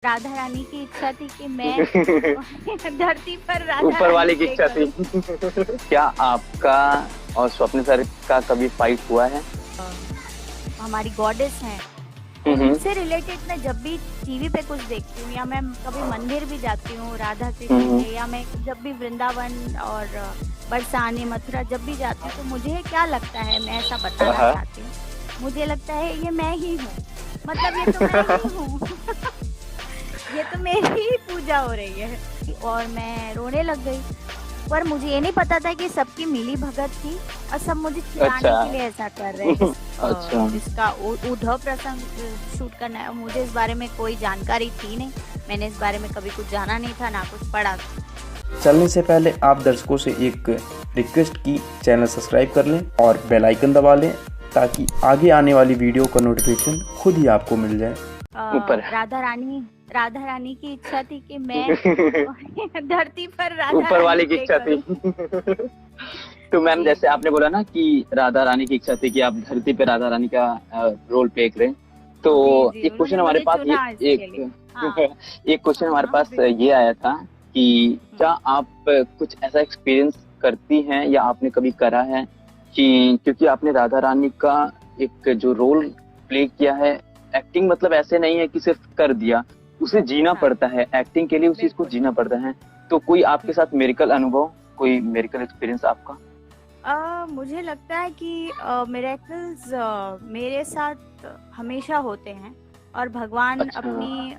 राधा रानी की इच्छा थी कि मैं धरती पर राधा ऊपर रानी वाले की प्ले इच्छा थी। करूं। क्या आपका और स्वप्न सर का कभी फाइट हुआ है? हमारी गॉडेस हैं, हम्म। उनसे रिलेटेड मैं जब भी टीवी पे कुछ देखती हूँ या मैं कभी मंदिर भी जाती हूँ राधा कृष्ण हम्म। के, या मैं जब भी वृंदावन और बरसाने मथुरा जब भी जाती हूँ, तो मुझे क्या लगता है, मैं ऐसा बताना हाँ। चाहती हूँ। मुझे लगता है ये मैं ही हूँ, मतलब ये तो मैं ही हूँ। ये तो मेरी ही पूजा हो रही है और मैं रोने लग गई। पर मुझे ये नहीं पता था कि सबकी मिली भगत थी और सब मुझे अच्छा। चिढ़ाने के लिए ऐसा कर रहे हैं कि अच्छा। जिसका उद्धव प्रसंग शूट करना है। मुझे इस बारे में कोई जानकारी थी नहीं, मैंने इस बारे में कभी कुछ जाना नहीं था, ना कुछ पढ़ा था। चलने से पहले आप दर्शकों से एक रिक्वेस्ट की, चैनल सब्सक्राइब कर लें और बेल आइकन दबा लें ताकि आगे आने वाली वीडियो का नोटिफिकेशन खुद ही आपको मिल जाए। ऊपर। राधा रानी की इच्छा थी कि मैं धरती पर राधा ऊपर रानी वाले की प्ले इच्छा थी। करूं। तो मैम, जी जैसे जी। आपने बोला ना कि राधा रानी की इच्छा थी कि आप धरती पे राधा रानी का रोल प्ले करें, तो जी जी, एक क्वेश्चन उन्होंने हमारे मुझे पास चुना इसके लिए। हाँ एक क्वेश्चन हमारे हाँ पास बिल्कुल। ये आया था कि क्या आप कुछ ऐसा एक्सपीरियंस करती हैं या आपने कभी करा है कि क्योंकि आपने राधा रानी का एक जो रोल प्ले किया है, एक्टिंग मतलब ऐसे नहीं है कि सिर्फ कर दिया, उसे जीना हाँ पड़ता है, एक्टिंग के लिए उस चीज को बिल्कुल। जीना पड़ता है। तो कोई आपके साथ मेरिकल अनुभव, कोई मेरिकल एक्सपीरियंस आपका? मुझे लगता है कि मिरेकल्स मेरे साथ हमेशा होते हैं और भगवान अच्छा। अपनी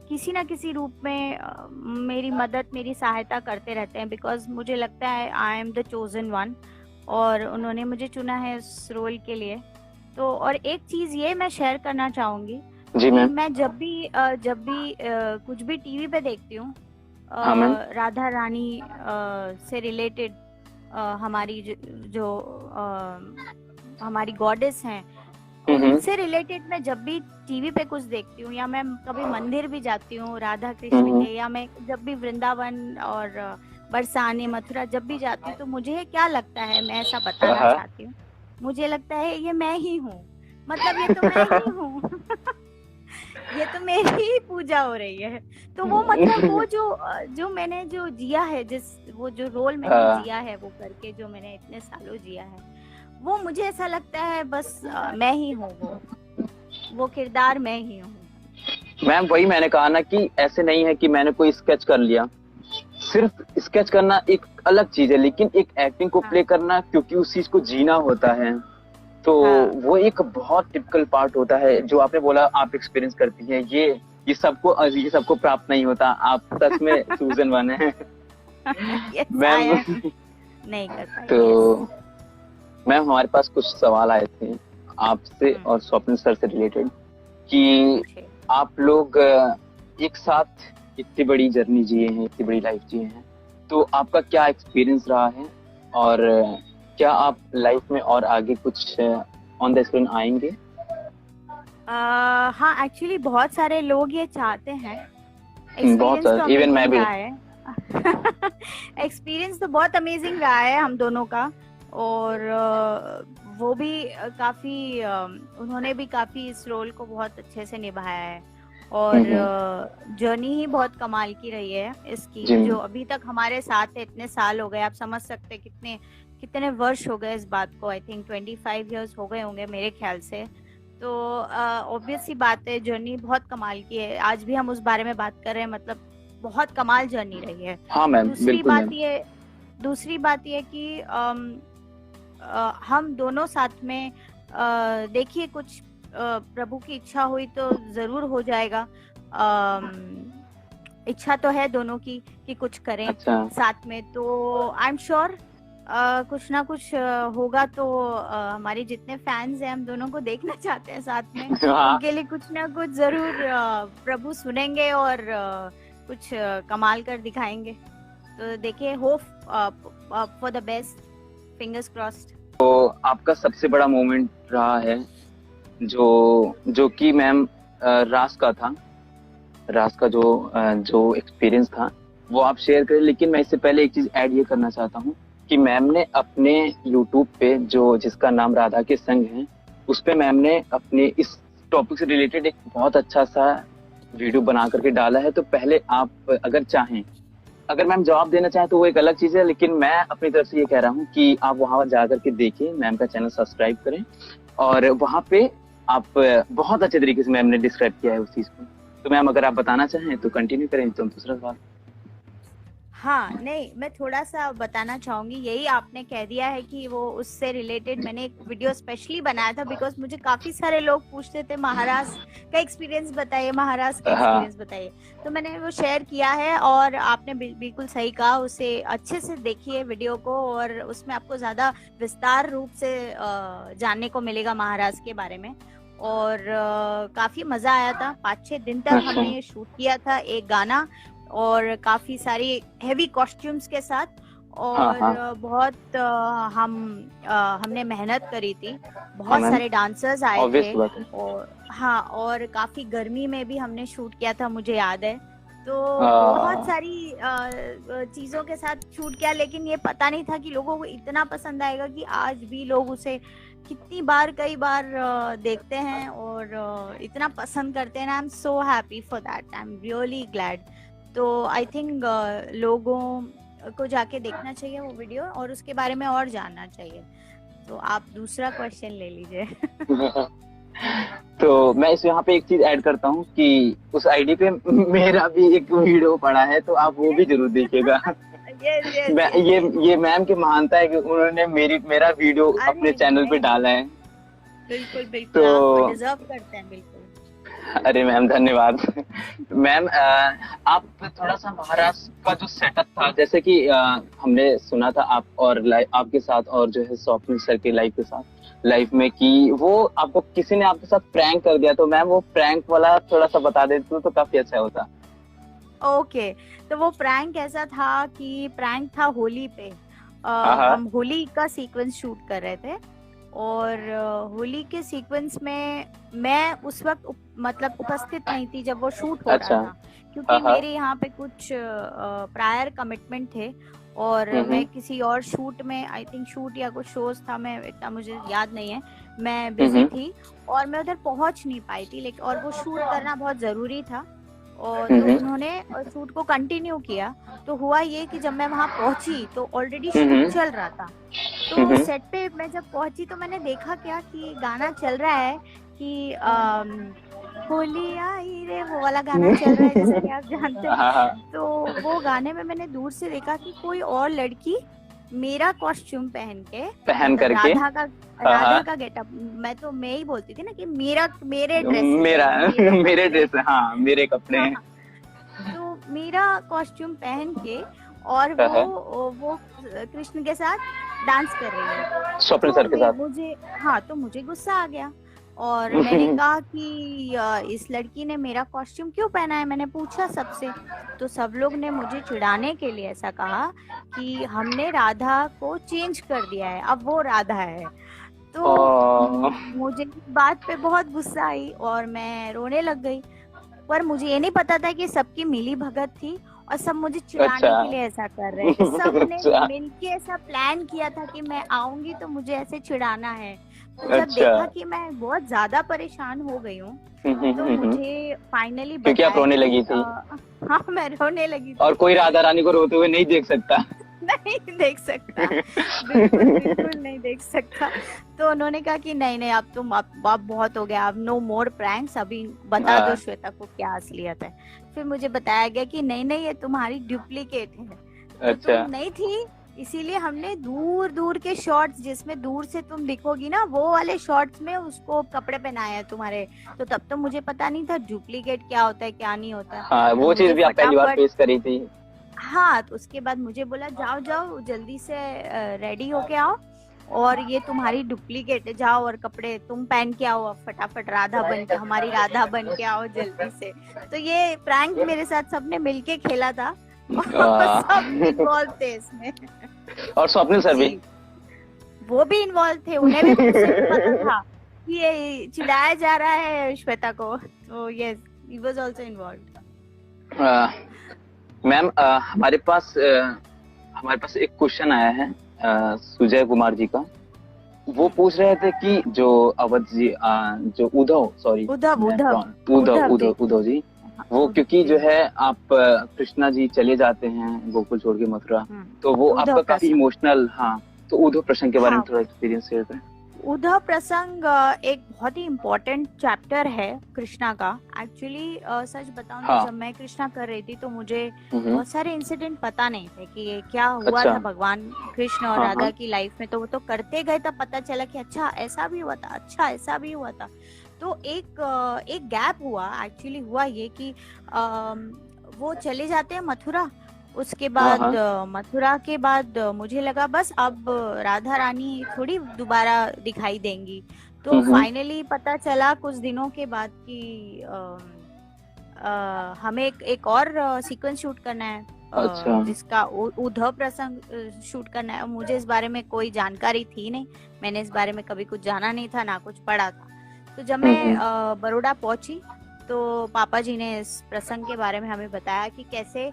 किसी ना किसी रूप में मेरी मदद, मेरी सहायता करते रहते हैं, बिकॉज मुझे लगता है I am the chosen one और उन्होंने मुझे चुना है इस रोल के लिए। तो और एक चीज़ ये मैं शेयर करना चाहूँगी जी कि मैम। मैं जब भी कुछ भी टीवी पे देखती हूँ हाँ मैम। राधा रानी से रिलेटेड, हमारी जो हमारी गॉडेस हैं, हम्म। उनसे रिलेटेड मैं जब भी टीवी पे कुछ देखती हूँ या मैं कभी मंदिर भी जाती हूँ राधा कृष्ण हम्म। के, या मैं जब भी वृंदावन और बरसाने मथुरा जब भी जाती हूँ, तो मुझे क्या लगता है, मैं ऐसा बताना हाँ। चाहती हूँ। मुझे लगता है ये मैं ही हूँ, मतलब ये तो मैं ही हूँ। ये तो मेरी ही पूजा हो रही है। तो वो मतलब वो जो मैंने जो जिया है, वो जो रोल मैंने हाँ। जिया है, वो करके जो मैंने इतने सालों जिया है, वो मुझे ऐसा लगता है बस मैं ही हूँ, वो किरदार मैं ही हूँ। मैम, वही मैंने कहा ना कि ऐसे नहीं है कि मैंने कोई स्केच कर लिया। सिर्फ स्केच करना एक अलग चीज है, लेकिन एक एक्टिंग को हाँ प्ले करना, क्योंकि उस चीज को जीना होता है, तो हाँ वो एक बहुत टिपिकल पार्ट होता है। जो आपने बोला आप एक्सपीरियंस करती हैं, ये सबको प्राप्त नहीं होता। आप सच में सूजन वन है। Yes I ma'am, am. नहीं कर पाई, यस। तो मैम, हमारे पास कुछ सवाल आए थे आपसे और स्वप्न सर से रिलेटेड कि पूछे। आप लोग एक साथ इतनी बड़ी जर्नी जिए हैं, इतनी बड़ी लाइफ जिए हैं, तो आपका क्या एक्सपीरियंस रहा है? और क्या आप लाइफ में और आगे कुछ ऑन द स्क्रीन आएंगे? हाँ एक्चुअली बहुत सारे लोग ये चाहते हैं। बहुत एक्सपीरियंस तो सारे, इवन मैं अमेजिंग भी। रहा है। एक्सपीरियंस तो बहुत अमेजिंग रहा है हम दोनों का। और वो भी काफी उन्होंने भी काफी इस रोल को बहुत अच्छे से निभाया है। और हम्म। जर्नी ही बहुत कमाल की रही है इसकी, जी जो मैम। अभी तक हमारे साथ है। इतने साल हो गए, आप समझ सकते हैं कितने कितने वर्ष हो गए इस बात को। आई थिंक 25 इयर्स हो गए होंगे मेरे ख्याल से। तो ऑब्वियस सी बात है, जर्नी बहुत कमाल की है। आज भी हम उस बारे में बात कर रहे हैं, मतलब बहुत कमाल जर्नी रही है। हाँ मैम, दूसरी बिल्कुल बात मैम। ये दूसरी बात ये कि हम दोनों साथ में देखिए कुछ प्रभु की इच्छा हुई तो जरूर हो जाएगा। इच्छा तो है दोनों की कि कुछ करें अच्छा। साथ में, तो आई एम श्योर कुछ ना कुछ होगा। तो हमारे जितने फैंस हैं, हम दोनों को देखना चाहते हैं साथ में, हाँ। उनके लिए कुछ ना कुछ जरूर प्रभु सुनेंगे और कुछ कमाल कर दिखाएंगे। तो देखिए, hope for the best, fingers crossed. तो आपका सबसे बड़ा मोमेंट रहा है जो जो कि मैम रास का था, रास का जो एक्सपीरियंस था, वो आप शेयर करें। लेकिन मैं इससे पहले एक चीज ऐड ये करना चाहता हूँ कि मैम ने अपने यूट्यूब पे, जो जिसका नाम राधा के संग है, उस पे मैम ने अपने इस टॉपिक से रिलेटेड एक बहुत अच्छा सा वीडियो बना करके डाला है, तो पहले आप अगर चाहें, अगर मैम जवाब देना चाहें तो वो एक अलग चीज है, लेकिन मैं अपनी तरफ से ये कह रहा हूँ कि आप वहां जा करके देखिए, मैम का चैनल सब्सक्राइब करें, और वहां पे आप बहुत अच्छे तरीके से मैम ने डिस्क्राइब किया है उस चीज को। तो मैम अगर आप बताना चाहें तो कंटिन्यू करें, तो दूसरा सवाल। हाँ नहीं, मैं थोड़ा सा बताना चाहूंगी। यही आपने कह दिया है कि वो उससे रिलेटेड मैंने एक वीडियो स्पेशली बनाया था, बिकॉज मुझे काफी सारे लोग पूछते थे महाराष्ट्र का एक्सपीरियंस बताइए, महाराष्ट्र का हाँ। एक्सपीरियंस बताइए। तो मैंने वो शेयर किया है, और आपने बिल्कुल सही कहा, उसे अच्छे से देखिए वीडियो को, और उसमें आपको ज्यादा विस्तार रूप से जानने को मिलेगा महाराष्ट्र के बारे में। और काफी मजा आया था। 5-6 दिन तक अच्छा। हमने शूट किया था एक गाना, और काफी सारी हेवी कॉस्ट्यूम्स के साथ, और हाँ। बहुत हमने मेहनत करी थी। बहुत हाँ, मैम। सारे डांसर्स आए ऑब्वियस थे, बात है। और हाँ, और काफी गर्मी में भी हमने शूट किया था, मुझे याद है। तो हाँ। बहुत सारी चीजों के साथ शूट किया, लेकिन ये पता नहीं था कि लोगों को इतना पसंद आएगा, कि आज भी लोग उसे कितनी बार, कई बार देखते हैं, और इतना पसंद करते हैं। I am so happy for that, I am really glad. तो आई थिंक लोगों को जाके देखना चाहिए वो वीडियो, और उसके बारे में और जानना चाहिए। तो आप दूसरा क्वेश्चन ले लीजिए। तो मैं इस यहाँ पे एक चीज ऐड करता हूँ कि उस आईडी पे मेरा भी एक वीडियो पड़ा है, तो आप वो भी जरूर देखिएगा। ये मैम की महानता है कि उन्होंने मेरा वीडियो अपने चैनल पे डाला है। बिल्कुल बिल्कुल, तो आप डिजर्व करते हैं। बिल्कुल। अरे मैम धन्यवाद। मैम आप थोड़ा सा महाराष्ट्र का जो सेटअप था, जैसे कि हमने सुना था आप और आपके साथ, और जो है स्वप्निल सर के लाइफ में कि वो आपको किसी ने आपके साथ प्रैंक कर दिया, तो मैम वो प्रैंक वाला थोड़ा सा बता देते तो काफी अच्छा होता। ओके, तो वो प्रैंक ऐसा था कि प्रैंक था होली पे। हम होली का सीक्वेंस शूट कर रहे थे, और होली के सीक्वेंस में मैं उस वक्त मतलब उपस्थित नहीं थी जब वो शूट हो अच्छा। रहा था, क्योंकि मेरे यहाँ पे कुछ प्रायर कमिटमेंट थे, और मैं किसी और शूट में, आई थिंक शूट या कुछ शोज था, मैं इतना मुझे याद नहीं है, मैं बिजी थी और मैं उधर पहुंच नहीं पाई थी। लेकिन और वो शूट करना बहुत जरूरी था, और तो उन्होंने शूट को कंटिन्यू किया। तो हुआ ये कि जब मैं वहां पहुंची तो ऑलरेडी शूट चल रहा था। तो सेट पे मैं जब पहुंची तो मैंने देखा क्या कि गाना चल रहा है कि होली आई रे, वो वाला गाना चल रहा है जैसे कि आप जानते हैं। तो वो गाने में मैंने दूर से देखा कि कोई और लड़की मेरा कॉस्ट्यूम पहन करके राधा का गेटअप, मैं ही बोलती थी ना कि मेरे ड्रेस, हाँ मेरे कपड़े हैं। तो मेरा कॉस्ट्यूम पहन के और वो कृष्ण के साथ डांस कर रही है स्वप्निल सर के साथ। तो मुझे गुस्सा आ गया, और मैंने कहा कि इस लड़की ने मेरा कॉस्ट्यूम क्यों पहना है। मैंने पूछा सबसे, तो सब लोग ने मुझे चिढ़ाने के लिए ऐसा कहा कि हमने राधा को चेंज कर दिया है, अब वो राधा है। तो मुझे इस बात पे बहुत गुस्सा आई और मैं रोने लग गई। पर मुझे ये नहीं पता था कि सबकी मिली भगत थी और सब मुझे चिढ़ाने के लिए ऐसा कर रहे हैं। सबने मिलके ऐसा प्लान किया था कि मैं आऊंगी तो मुझे ऐसे चिढ़ाना है। तो जब देखा कि मैं बहुत ज्यादा परेशान हो गई हूँ तो मुझे फाइनली, क्योंकि आप रोने लगी थी। हाँ, मैं रोने लगी थी। और कोई राधा रानी को रोते हुए नहीं देख सकता। नहीं देख सकता, बिल्कुल नहीं देख सकता। तो उन्होंने कहा कि नहीं अब बहुत हो गया, अब नो मोर प्रैंक्स, अभी बता दो श्वेता को क्या असलियत है। फिर मुझे बताया गया कि नहीं ये तुम्हारी डुप्लीकेट है। अच्छा। तो तुम नहीं थी, इसीलिए हमने दूर दूर के शॉट्स जिसमें दूर से तुम दिखोगी ना, वो वाले शॉट्स में उसको कपड़े पहनाए हैं तुम्हारे। तो तब तो मुझे पता नहीं था डुप्लीकेट क्या होता है क्या नहीं होता। हाँ, वो चीज भी आप पहली बार फेस करी थी। हाँ, तो उसके बाद मुझे बोला जाओ जल्दी से रेडी होके आओ, और ये तुम्हारी डुप्लीकेट है, जाओ और कपड़े तुम पहन के आओ, फटाफट राधा बन के, हमारी राधा बन के आओ जल्दी से। तो ये प्रैंक मेरे साथ सबने मिलके खेला था और सब इन्वॉल्व थे इसमें। और स्वप्निल सर भी, वो भी इन्वॉल्व थे, उन्हें भी पता था कि ये चिढ़ाया जा रहा है श्वेता को। तो yes, he was also involved. Ma'am हमारे पास एक क्वेश्चन आया है सुजय कुमार जी का। वो पूछ रहे थे कि जो अवध जी, जो उद्धव जी, वो क्योंकि जो है आप कृष्णा जी चले जाते हैं गोकुल छोड़ के मथुरा, तो वो उद्धव आपका काफी प्रसंग। इमोशनल। हाँ, तो उद्धव प्रसंग के बारे में हाँ, थोड़ा एक्सपीरियंस शेयर करें। उद्धव प्रसंग एक बहुत ही इम्पोर्टेंट चैप्टर है कृष्णा का। एक्चुअली सच बताऊं तो हाँ। जब मैं कृष्णा कर रही थी तो मुझे हम्म। बहुत सारे इंसिडेंट पता नहीं थे कि ये क्या हुआ अच्छा। था भगवान कृष्ण और हाँ राधा हाँ। की लाइफ में। तो वो तो करते गए तब पता चला कि अच्छा ऐसा भी हुआ था, अच्छा ऐसा भी हुआ था। तो एक गैप हुआ। एक्चुअली हुआ ये कि वो चले जाते हैं मथुरा। उसके हाँ बाद हाँ। मथुरा के बाद मुझे लगा बस अब राधा रानी थोड़ी दोबारा दिखाई देंगी। तो हम्म। फाइनली पता चला कुछ दिनों के बाद कि हमें एक और सीक्वेंस शूट करना है, अच्छा। जिसका उद्धव प्रसंग शूट करना है। मुझे इस बारे में कोई जानकारी थी नहीं, मैंने इस बारे में कभी कुछ जाना नहीं था ना कुछ पढ़ा था। तो जब मैं बड़ौदा पहुंची तो पापा जी ने इस प्रसंग के बारे में हमें बताया कि कैसे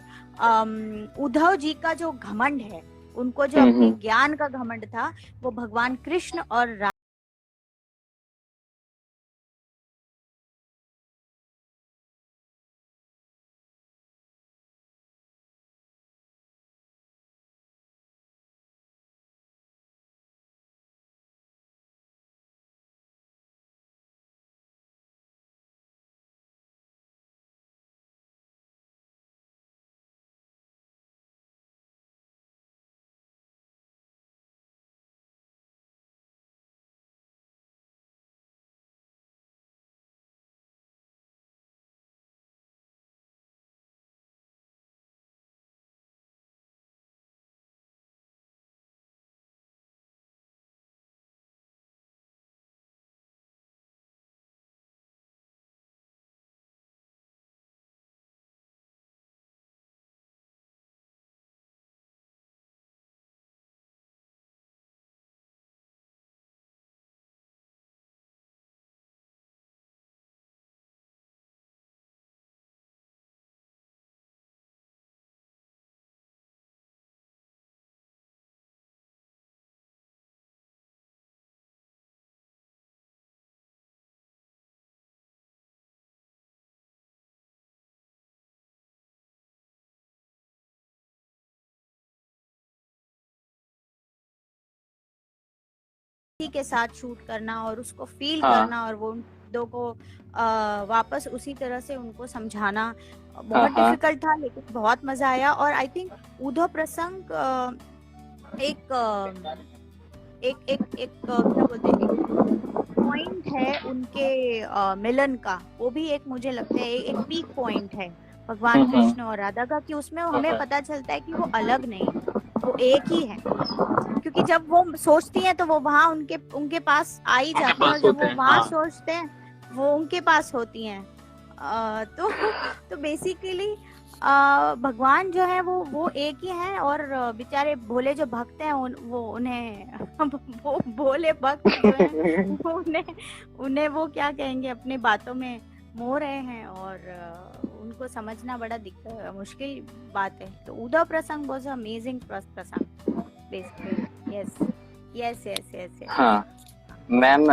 उद्धव जी का जो घमंड है, उनको जो अपने ज्ञान का घमंड था, वो भगवान कृष्ण और के साथ शूट करना और उसको फील हाँ करना और वो उन दो को वापस उसी तरह से उनको समझाना हाँ बहुत हाँ। डिफिकल्ट था, लेकिन बहुत मजा आया। और आई थिंक उद्धव प्रसंग एक क्या बोलते हैं, एक पॉइंट है उनके मिलन का। वो भी एक मुझे लगता है एक पीक पॉइंट है भगवान कृष्ण और राधा का, कि उसमें हमें पता चलता है कि वो अलग नहीं, वो एक ही है। क्योंकि जब वो सोचती हैं तो वो वहां उनके उनके पास आ ही उनके जाती हैं, और पास जब होते वो हैं। वहां हाँ। सोचते हैं वो उनके पास होती हैं। तो बेसिकली भगवान जो है वो एक ही है। और बेचारे भोले जो भक्त हैं वो उन्हें वो भोले भक्त जो हैं वो उन्हें वो क्या कहेंगे, अपने बातों में मोह रहे हैं। और उनको समझना बड़ा मुश्किल बात है। तो उद्धव प्रसंग वाज अमेजिंग प्रसंग basically. Yes yes yes yes yes. हाँ मैम,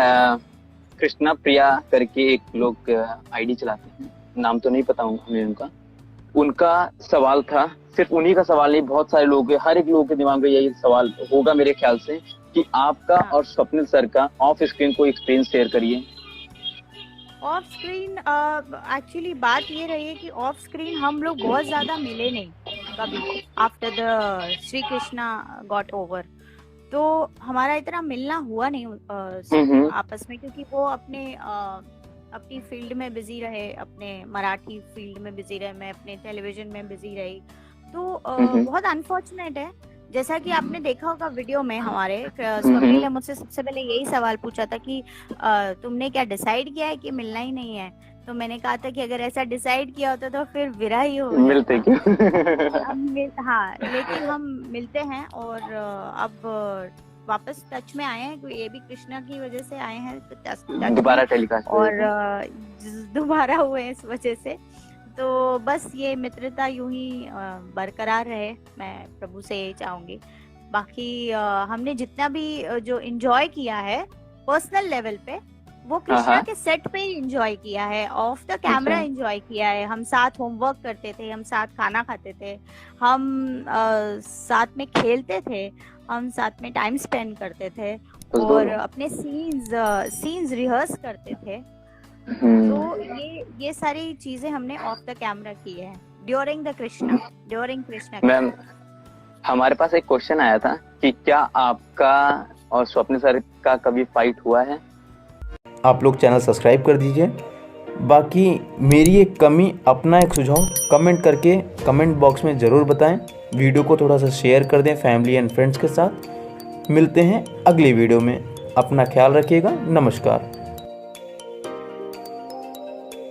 कृष्णा प्रिया करके एक लोग आईडी चलाते हैं, नाम तो नहीं पता हमें उनका। उनका सवाल था, सिर्फ उन्हीं का सवाल नहीं, बहुत सारे लोग, हर एक लोग के दिमाग में यही सवाल होगा मेरे ख्याल से, कि आपका हाँ। और स्वप्निल सर का ऑफ स्क्रीन कोई एक्सपीरियंस शेयर करिए। ऑफ स्क्रीन एक्चुअली बात ये रही है कि ऑफ स्क्रीन हम लोग बहुत ज्यादा मिले नहीं कभी after the Shri Krishna got over. तो हमारा इतना मिलना हुआ नहीं हम्म। आपस में, क्योंकि वो अपनी फील्ड में बिजी रहे, अपने मराठी फील्ड में बिजी रहे, मैं अपने टेलीविजन में बिजी रही। तो बहुत अनफॉर्चुनेट है। जैसा कि आपने देखा होगा वीडियो में हमारे, स्वप्निल ने मुझसे सबसे पहले यही सवाल पूछा था कि तुमने क्या डिसाइड किया है कि मिलना ही नहीं है। तो मैंने कहा था कि अगर ऐसा डिसाइड किया होता तो फिर विरह ही हो मिलते जाता। क्यों? हाँ, लेकिन हम मिलते हैं और अब वापस टच में आए हैं। ये भी कृष्णा की वजह से आए हैं टच दोबारा में, टेलीकास्ट और दोबारा हुए इस वजह से। तो बस ये मित्रता यूं ही बरकरार रहे, मैं प्रभु से यही चाहूंगी। बाकी हमने जितना भी जो एंजॉय किया है पर्सनल लेवल पे, वो कृष्णा हाँ। के सेट पे ही एंजॉय किया है, ऑफ द कैमरा अच्छा। एंजॉय किया है। हम साथ होमवर्क करते थे, हम साथ खाना खाते थे, हम साथ में खेलते थे, हम साथ में टाइम स्पेंड करते थे बस और दोनों। अपने सीन्स रिहर्स करते थे। हम्म। तो ये सारी चीजें हमने ऑफ द कैमरा की है ड्यूरिंग कृष्णा मैम, हमारे पास एक क्वेश्चन आया था कि क्या आपका और स्वप्न सर का कभी फाइट हुआ है? आप लोग चैनल सब्सक्राइब कर दीजिए। बाकी मेरी एक कमी, अपना एक सुझाव कमेंट करके कमेंट बॉक्स में ज़रूर बताएं। वीडियो को थोड़ा सा शेयर कर दें फैमिली एंड फ्रेंड्स के साथ। मिलते हैं अगली वीडियो में। अपना ख्याल रखिएगा। नमस्कार।